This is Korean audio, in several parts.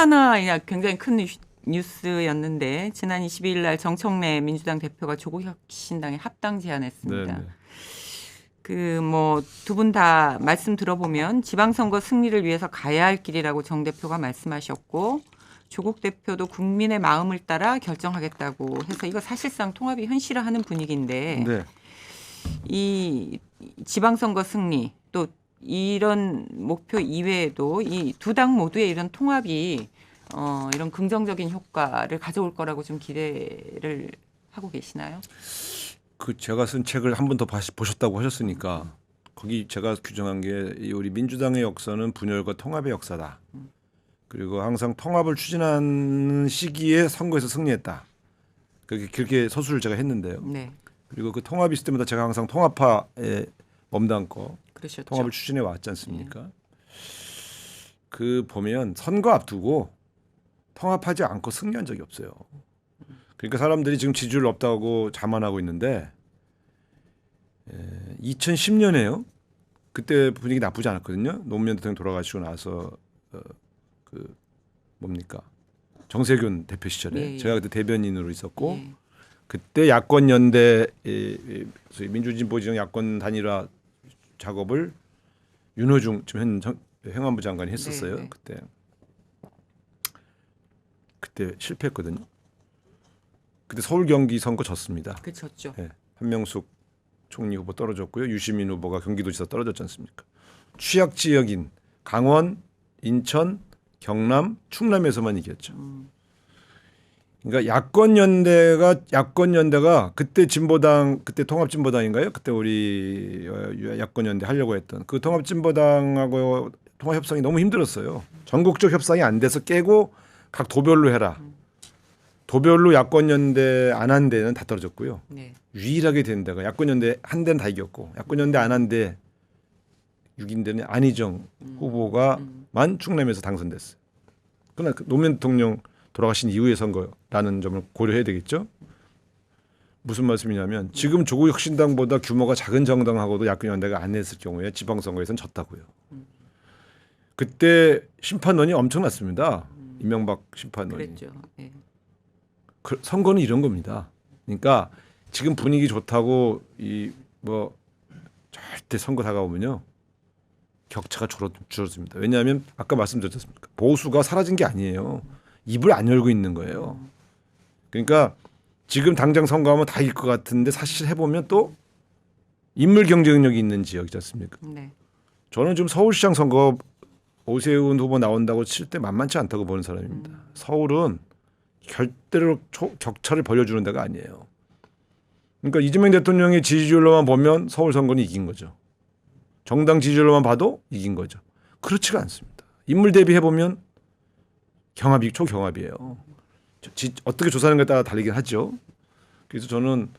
하나 굉장히 큰 뉴스였는데 지난 22일 날 정청래 민주당 대표가 조국혁신당에 합당 제안했습니다. 네네. 그 뭐 두 분 다 말씀 들어보면 지방선거 승리를 위해서 가야 할 길이라고 정 대표가 말씀하셨고 조국 대표도 국민의 마음을 따라 결정하겠다고 해서 이거 사실상 통합이 현실화하는 분위기인데 네. 이 지방선거 승리 또 이런 목표 이외에도 이 두 당 모두의 이런 통합이 이런 긍정적인 효과를 가져올 거라고 좀 기대를 하고 계시나요? 그 제가 쓴 책을 한 번 더 보셨다고 하셨으니까 거기 제가 규정한 게 이 우리 민주당의 역사는 분열과 통합의 역사다. 그리고 항상 통합을 추진하는 시기에 선거에서 승리했다. 그렇게 서술을 제가 했는데요. 네, 그리고 그 통합이 있을 때마다 제가 항상 통합화에 몸담고 그러셨죠. 통합을 추진해 왔지 않습니까? 그 보면 선거 앞두고 통합하지 않고 승리한 적이 없어요. 그러니까 사람들이 지금 지지율 없다고 자만하고 있는데 2010년에요. 그때 분위기 나쁘지 않았거든요. 노무현 대통령 돌아가시고 나서 그 뭡니까 정세균 대표 시절에 예. 제가 그때 대변인으로 있었고 예. 그때 야권 연대 민주진보 지정 야권 단일화 작업을 윤호중 지금 현 행안부 장관이 했었어요. 네. 그때 실패했거든요. 그때 서울 경기 선거 졌습니다. 그렇죠. 네, 한명숙 총리 후보 떨어졌고요. 유시민 후보가 경기도지사 떨어졌지 않습니까? 취약 지역인 강원, 인천, 경남, 충남에서만 이겼죠. 그러니까 야권 연대가 그때 진보당 그때 통합진보당인가요? 그때 우리 야권 연대 하려고 했던 그 통합진보당하고 통합 협상이 너무 힘들었어요. 전국적 협상이 안 돼서 깨고 각 도별로 해라. 도별로 야권 연대 안 한 데는 다 떨어졌고요. 네. 유일하게 된 데가 야권 연대 한 데는 다 이겼고 야권 연대 안 한 데 6인데는 안희정 후보가만 충남에서 당선됐어요. 그러나 노무현 대통령 돌아가신 이후의 선거라는 점을 고려해야 되겠죠. 무슨 말씀이냐면 지금 조국혁신당보다 규모가 작은 정당하고도 야권 연대가 안 했을 경우에 지방선거에서는 졌다고요. 그때 심판원이 엄청났습니다. 이명박 심판원이. 그랬죠. 네. 선거는 이런 겁니다. 그러니까 지금 분위기 좋다고 이 뭐 절대 선거 다가오면요 격차가 줄어듭니다. 왜냐하면 아까 말씀드렸지 않습니까? 보수가 사라진 게 아니에요. 입을 안 열고 있는 거예요. 그러니까 지금 당장 선거하면 다 이길 것 같은데 사실 해보면 또 인물 경쟁력이 있는 지역이지 않습니까? 네. 저는 지금 서울시장 선거 오세훈 후보 나온다고 칠 때 만만치 않다고 보는 사람입니다. 서울은 절대로 격차를 벌려주는 데가 아니에요. 그러니까 이재명 대통령의 지지율로만 보면 서울 선거는 이긴 거죠. 정당 지지율로만 봐도 이긴 거죠. 그렇지가 않습니다. 인물 대비해보면 초경합이에요. 어떻게 조사하는 것에 따라 다르긴 하죠. 그래서 저는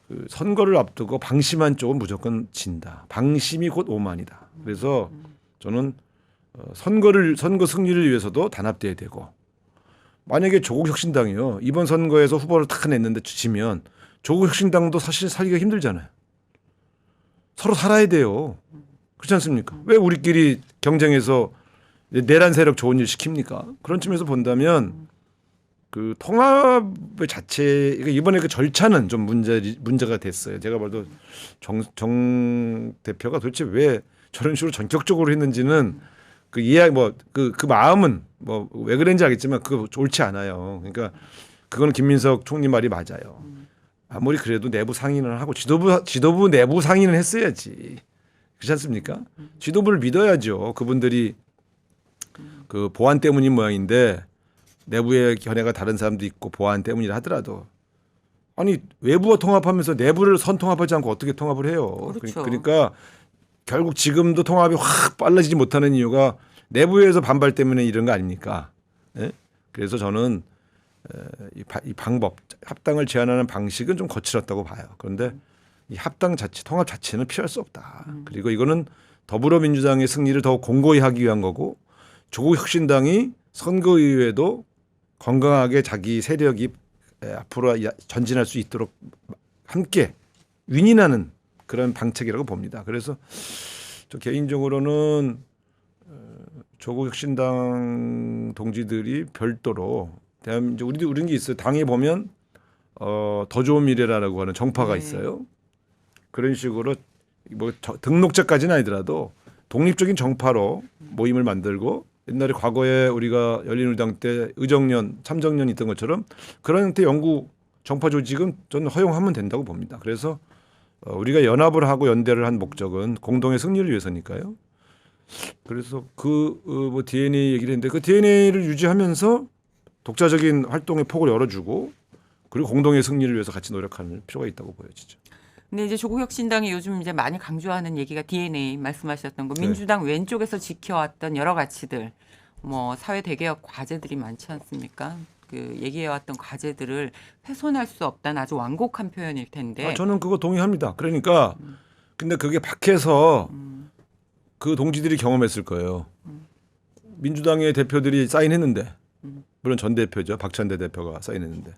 그 선거를 앞두고 방심한 쪽은 무조건 진다. 방심이 곧 오만이다. 그래서 저는 선거 승리를 위해서도 단합돼야 되고 만약에 조국혁신당이요 이번 선거에서 후보를 탁 냈는데 지면 조국혁신당도 사실 살기가 힘들잖아요. 서로 살아야 돼요. 그렇지 않습니까? 왜 우리끼리 경쟁해서 내란 세력 좋은 일 시킵니까? 그런 측면에서 본다면 그 통합의 자체 이번에 그 절차는 좀 문제가 됐어요. 제가 봐도 정 대표가 도대체 왜 저런 식으로 전격적으로 했는지는 그 이해 그 마음은 뭐 왜 그런지 알겠지만 그거 옳지 않아요. 그러니까 그거는 김민석 총리 말이 맞아요. 아무리 그래도 내부 상의는 하고 지도부 내부 상의는 했어야지. 그렇지 않습니까? 지도부를 믿어야죠. 그분들이 그 보안 때문인 모양인데 내부의 견해가 다른 사람도 있고 보안 때문이라 하더라도 아니 외부와 통합하면서 내부를 선통합하지 않고 어떻게 통합을 해요? 그렇죠. 그러니까 결국 지금도 통합이 확 빨라지지 못하는 이유가 내부에서 반발 때문에 이런 거 아닙니까? 예? 그래서 저는 이 방법 합당을 제안하는 방식은 좀 거칠었다고 봐요. 그런데 이 합당 자체 통합 자체는 피할 수 없다. 그리고 이거는 더불어민주당의 승리를 더 공고히 하기 위한 거고 조국혁신당이 선거이후에도 건강하게 자기 세력이 앞으로 전진할 수 있도록 함께 윈윈하는 그런 방책이라고 봅니다. 그래서 저 개인적으로는 조국혁신당 동지들이 별도로 이제 우리는 게 있어요. 당에 보면 더 좋은 미래라고 하는 정파가 네. 있어요. 그런 식으로 뭐 등록제까지는 아니더라도 독립적인 정파로 모임을 만들고 옛날에 과거에 우리가 열린우리당 때 의정련, 참정련 있던 것처럼 그런 형태 영구 정파 조직은 저는 허용하면 된다고 봅니다. 그래서 우리가 연합을 하고 연대를 한 목적은 공동의 승리를 위해서니까요. 그래서 뭐 DNA 얘기를 했는데 그 DNA를 유지하면서 독자적인 활동의 폭을 열어주고 그리고 공동의 승리를 위해서 같이 노력하는 필요가 있다고 보여지죠. 근데 이제 조국혁신당이 요즘 이제 많이 강조하는 얘기가 DNA 말씀하셨던 거 네. 민주당 왼쪽에서 지켜왔던 여러 가치들 뭐 사회 대개혁 과제들이 많지 않습니까? 그 얘기해왔던 과제들을 훼손할 수 없다는 아주 완곡한 표현일 텐데. 저는 그거 동의합니다. 그러니까 근데 그게 밖에서 그 동지들이 경험했을 거예요. 민주당의 대표들이 사인했는데 물론 전 대표죠. 박찬대 대표가 사인했는데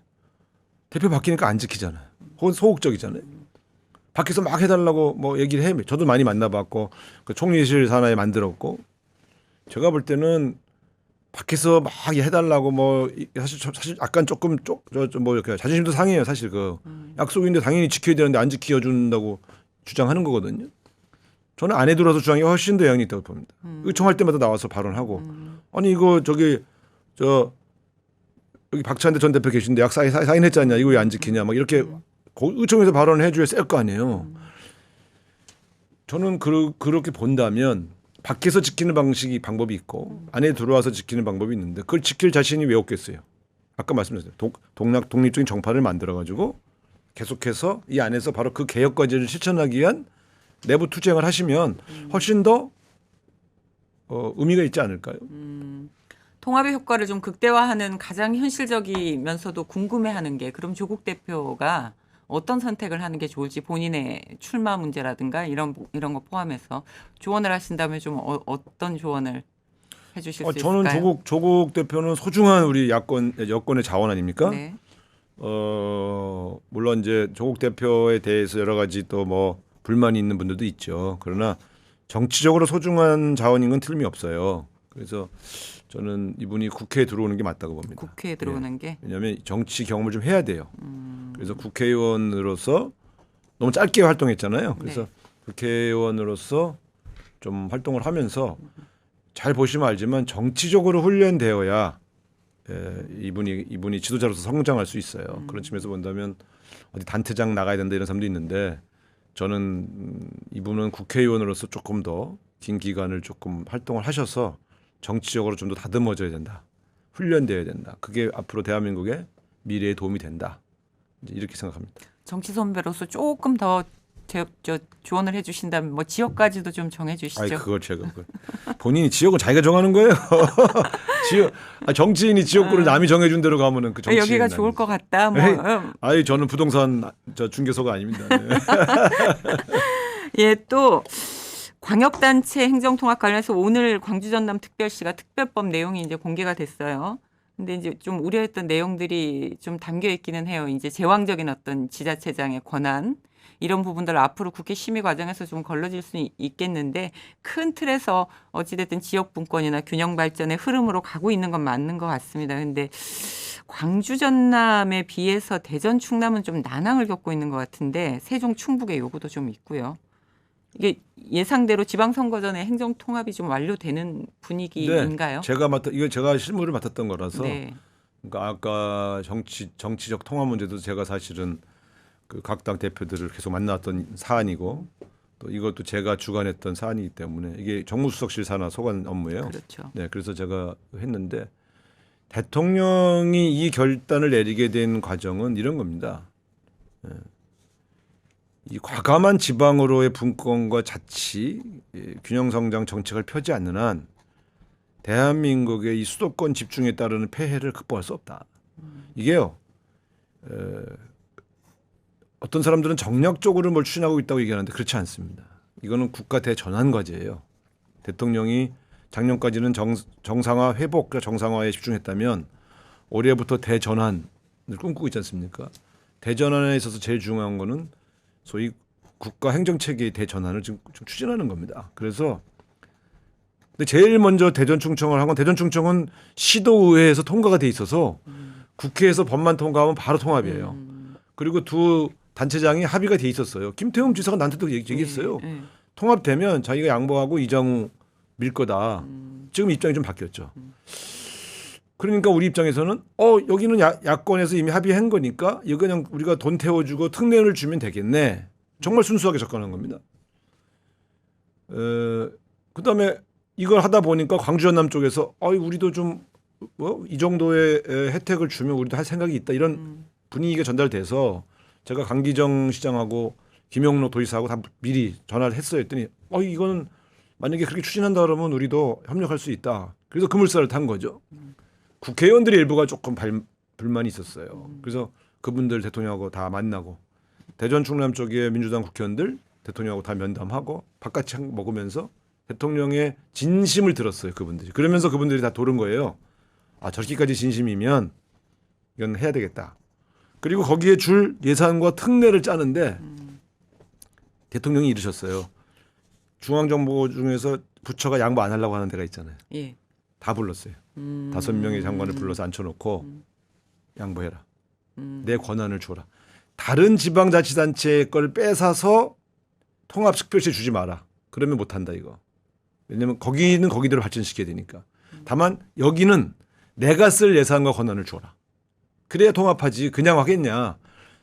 대표 바뀌니까 안 지키잖아요. 혹은 소극적이잖아요. 밖에서 막 해달라고 뭐 얘기를 해. 저도 많이 만나봤고 그 총리실 산하에 만들었고 제가 볼 때는 밖에서 막 해달라고 뭐 사실 약간 조금 뭐 이렇게 자존심도 상해요. 사실 그 약속인데 당연히 지켜야 되는데 안 지켜준다고 주장하는 거거든요. 저는 안에 들어와서 주장이 훨씬 더 영향이 있다고 봅니다. 요청할 때마다 나와서 발언하고 아니 이거 여기 박찬대 전 대표 계신데 약 사인했잖냐 이거 왜 안 지키냐 막 이렇게 의총에서 발언을 해줘야 셀 거 아니에요. 저는 그렇게 본다면 밖에서 지키는 방법이 있고 안에 들어와서 지키는 방법이 있는데 그걸 지킬 자신이 왜 없겠어요. 아까 말씀드렸어요. 독립적인 정파를 만들어가지고 계속해서 이 안에서 바로 그 개혁 과제를 실천하기 위한 내부 투쟁을 하시면 훨씬 더 의미가 있지 않을까요? 통합의 효과를 좀 극대화하는 가장 현실적이면서도 궁금해하는 게 그럼 조국 대표가 어떤 선택을 하는 게 좋을지 본인의 출마 문제라든가 이런 거 포함해서 조언을 하신다면 좀 어떤 조언을 해주실 수 있을까요? 저는 조국 대표는 소중한 우리 여권의 자원 아닙니까? 네. 물론 이제 조국 대표에 대해서 여러 가지 또 뭐 불만이 있는 분들도 있죠. 그러나 정치적으로 소중한 자원인 건 틀림이 없어요. 그래서 저는 이분이 국회에 들어오는 게 맞다고 봅니다. 국회에 들어오는 게. 왜냐하면 정치 경험을 좀 해야 돼요. 그래서 국회의원으로서 너무 짧게 활동했잖아요. 그래서 네. 국회의원으로서 좀 활동을 하면서 잘 보시면 알지만 정치적으로 훈련되어야 이분이 지도자로서 성장할 수 있어요. 그런 측면에서 본다면 어디 단체장 나가야 된다 이런 사람도 있는데 저는 이분은 국회의원으로서 조금 더 긴 기간을 조금 활동을 하셔서 정치적으로 좀 더 다듬어져야 된다. 훈련되어야 된다. 그게 앞으로 대한민국의 미래에 도움이 된다. 이렇게 생각합니다. 정치 선배로서 조금 더 조언을 해주신다면 뭐 지역까지도 좀 정해주시죠. 그걸 제가 본인이 지역은 자기가 정하는 거예요. 정치인이 지역구를 남이 정해준 대로 가면은 그 정치인 여기가 좋을 것 같다. 뭐. 저는 부동산 중개소가 아닙니다. 네. 예, 또 광역단체 행정통합 관련해서 오늘 광주 전남 특별시가 특별법 내용이 이제 공개가 됐어요. 근데 이제 좀 우려했던 내용들이 좀 담겨 있기는 해요. 이제 제왕적인 어떤 지자체장의 권한 이런 부분들 앞으로 국회 심의 과정에서 좀 걸러질 수 있겠는데 큰 틀에서 어찌됐든 지역 분권이나 균형 발전의 흐름으로 가고 있는 건 맞는 것 같습니다. 근데 광주 전남에 비해서 대전 충남은 좀 난항을 겪고 있는 것 같은데 세종 충북의 요구도 좀 있고요. 이게 예상대로 지방선거 전에 행정통합이 좀 완료되는 분위기인가요? 네, 제가 실무를 맡았던 거라서 네. 그러니까 아까 정치적 통합 문제도 제가 사실은 그 각 당 대표들을 계속 만났던 사안이고 또 이것도 제가 주관했던 사안이기 때문에 이게 정무수석실 산하 소관 업무예요. 그렇죠. 네, 그래서 제가 했는데 대통령이 이 결단을 내리게 된 과정은 이런 겁니다. 이 과감한 지방으로의 분권과 자치, 균형 성장 정책을 펴지 않는 한 대한민국의 이 수도권 집중에 따르는 폐해를 극복할 수 없다. 이게요. 어떤 사람들은 정략적으로 뭘 추진하고 있다고 얘기하는데 그렇지 않습니다. 이거는 국가 대전환 과제예요. 대통령이 작년까지는 정상화 회복과 정상화에 집중했다면 올해부터 대전환을 꿈꾸고 있지 않습니까? 대전환에 있어서 제일 중요한 거는 소위 국가 행정체계의 대전환을 지금 추진하는 겁니다. 그래서 근데 제일 먼저 대전 충청을 한 건 대전 충청은 시도의회에서 통과가 돼 있어서 국회에서 법만 통과하면 바로 통합이에요. 그리고 두 단체장이 합의가 돼 있었어요. 김태흠 지사가 나한테도 얘기했어요. 통합되면 자기가 양보하고 이장우 밀 거다. 지금 입장이 좀 바뀌었죠. 그러니까 우리 입장에서는 여기는 야권에서 이미 합의한 거니까 이거 그냥 우리가 돈 태워주고 특례를 주면 되겠네. 정말 순수하게 접근한 겁니다. 그다음에 이걸 하다 보니까 광주 전남 쪽에서 우리도 좀 이 정도의 혜택을 주면 우리도 할 생각이 있다 이런 분위기가 전달돼서 제가 강기정 시장하고 김영로 도지사하고 다 미리 전화를 했어요. 했더니 이거는 만약에 그렇게 추진한다 그러면 우리도 협력할 수 있다. 그래서 그물살을 탄 거죠. 국회의원들의 일부가 조금 불만이 있었어요. 그래서 그분들 대통령하고 다 만나고 대전 충남 쪽의 민주당 국회의원들 대통령하고 다 면담하고 바깥 먹으면서 대통령의 진심을 들었어요. 그분들이. 그러면서 그분들이 다 도른 거예요. 저렇게까지 진심이면 이건 해야 되겠다. 그리고 거기에 줄 예산과 특례를 짜는데 대통령이 이르셨어요. 중앙정보 중에서 부처가 양보 안 하려고 하는 데가 있잖아요. 예. 다 불렀어요. 5명의 장관을 불러서 앉혀놓고 양보해라. 내 권한을 줘라. 다른 지방자치단체 걸 뺏어서 통합특별시 주지 마라. 그러면 못한다 이거. 왜냐면 거기는 거기대로 발전시켜야 되니까. 다만 여기는 내가 쓸 예산과 권한을 줘라. 그래야 통합하지. 그냥 하겠냐.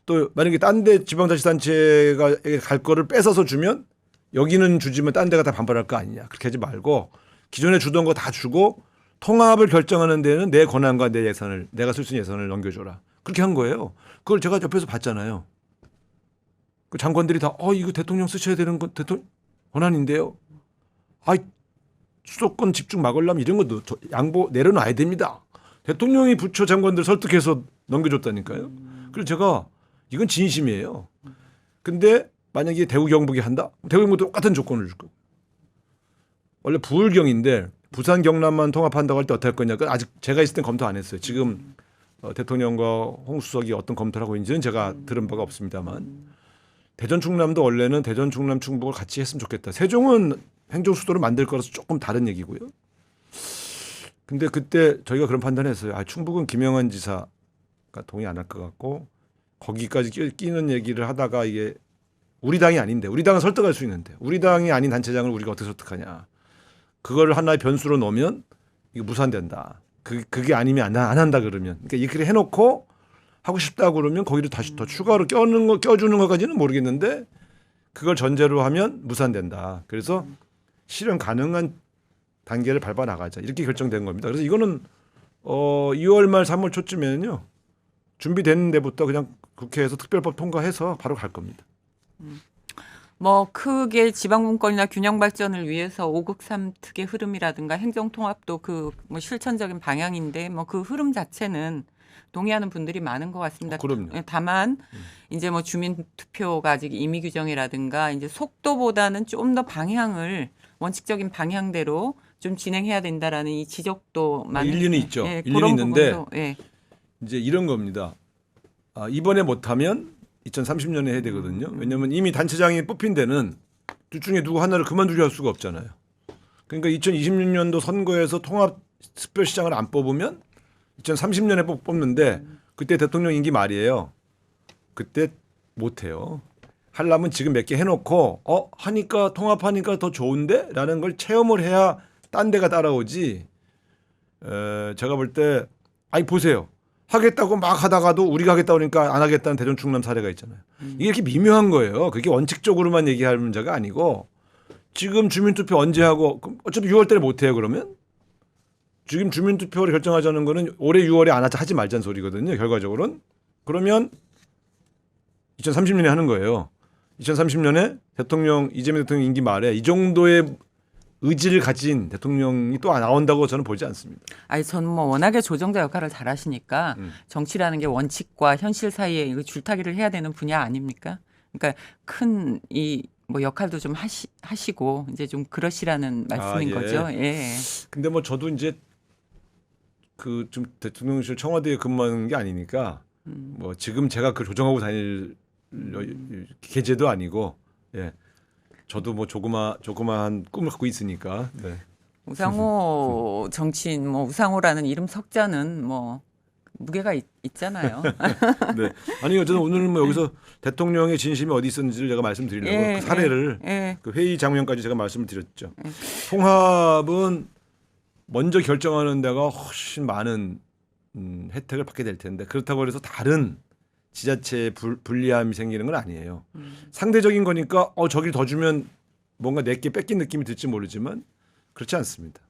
또 만약에 딴 데 지방자치단체가 갈 거를 뺏어서 주면 여기는 주지만 딴 데가 다 반발할 거 아니냐. 그렇게 하지 말고 기존에 주던 거 다 주고 통합을 결정하는 데는 내 권한과 내 예산을 내가 쓸 수 있는 예산을 넘겨줘라. 그렇게 한 거예요. 그걸 제가 옆에서 봤잖아요. 그 장관들이 다 이거 대통령 쓰셔야 되는 건 대통령 권한인데요. 수도권 집중 막으려면 이런 것도 양보 내려놔야 됩니다. 대통령이 부처 장관들 설득해서 넘겨줬다니까요. 그래서 제가 이건 진심이에요. 근데 만약에 대구 경북이 한다? 대구 경북도 똑같은 조건을 줄 거고. 원래 부울경인데 부산 경남만 통합한다고 할 때 어떻게 할 거냐. 아직 제가 있을 땐 검토 안 했어요. 지금 대통령과 홍 수석이 어떤 검토를 하고 있는지는 제가 들은 바가 없습니다만 대전 충남도 원래는 대전 충남 충북을 같이 했으면 좋겠다. 세종은 행정 수도를 만들 거라서 조금 다른 얘기고요. 근데 그때 저희가 그런 판단했어요. 충북은 김영환 지사가 동의 안 할 것 같고 거기까지 끼는 얘기를 하다가 이게 우리 당이 아닌데 우리 당은 설득할 수 있는데 우리 당이 아닌 단체장을 우리가 어떻게 설득하냐. 그걸 하나의 변수로 넣으면 이거 무산된다. 그게 아니면 안 한다 그러면. 그러니까 이렇게 해놓고 하고 싶다 그러면 거기를 다시 더 추가로 껴주는 것까지는 모르겠는데 그걸 전제로 하면 무산된다. 그래서 실현 가능한 단계를 밟아 나가자 이렇게 결정된 겁니다. 그래서 이거는 2월 말 3월 초쯤에는요 준비된 데부터 그냥 국회에서 특별법 통과해서 바로 갈 겁니다. 뭐 크게 지방분권이나 균형 발전을 위해서 5국 3특의 흐름이라든가 행정통합도 뭐 실천적인 방향인데 뭐 그 흐름 자체는 동의하는 분들이 많은 것 같습니다. 그럼요. 다만 이제 뭐 주민투표가 아직 임의 규정이라든가 이제 속도보다는 좀 더 방향을 원칙적인 방향대로 좀 진행해야 된다라는 이 지적도 많은 일리는 있죠. 예, 일리는 그런 있는데 부분도, 예. 이제 이런 겁니다. 이번에 못하면 2030년에 해야 되거든요. 왜냐하면 이미 단체장이 뽑힌 데는 둘 중에 누구 하나를 그만두려 할 수가 없잖아요. 그러니까 2026년도 선거에서 통합 특별시장을 안 뽑으면 2030년에 뽑는데 그때 대통령 임기 말이에요. 그때 못해요. 하려면 지금 몇 개 해놓고 하니까 통합하니까 더 좋은데? 라는 걸 체험을 해야 딴 데가 따라오지. 제가 볼 때 보세요. 하겠다고 막 하다가도 우리가 하겠다고 그러니까 안 하겠다는 대전 충남 사례가 있잖아요. 이게 이렇게 미묘한 거예요. 그게 원칙적으로만 얘기할 문제가 아니고 지금 주민투표 언제 하고 어차피 6월 달에 못 해요 그러면? 지금 주민투표를 결정하자는 거는 올해 6월에 안 하지 말자는 소리거든요. 결과적으로는. 그러면 2030년에 하는 거예요. 2030년에 이재명 대통령 임기 말에 이 정도의 의지를 가진 대통령이 또 나온다고 저는 보지 않습니다. 저는 뭐 워낙에 조정자 역할을 잘 하시니까 정치라는 게 원칙과 현실 사이에 줄타기를 해야 되는 분야 아닙니까? 그러니까 큰 뭐 역할도 좀 하시고 이제 좀 그러시라는 말씀인 예. 거죠. 예. 근데 뭐 저도 이제 좀 대통령실 청와대에 근무하는 게 아니니까 뭐 지금 제가 그 조정하고 다닐 계제도 아니고 예. 저도 뭐 조그마한 꿈을 갖고 있으니까. 네. 우상호 정치인 뭐 우상호라는 이름 석자는 뭐 무게가 있잖아요. 네. 아니 어쨌든 오늘 뭐 여기서 대통령의 진심이 어디 있었는지를 제가 말씀드리려고 예, 그 사례를 예. 그 회의 장면까지 제가 말씀을 드렸죠. 통합은 먼저 결정하는 데가 훨씬 많은 혜택을 받게 될 텐데 그렇다고 해서 다른 지자체에 불리함이 생기는 건 아니에요. 상대적인 거니까 저길 더 주면 뭔가 내게 뺏긴 느낌이 들지 모르지만 그렇지 않습니다.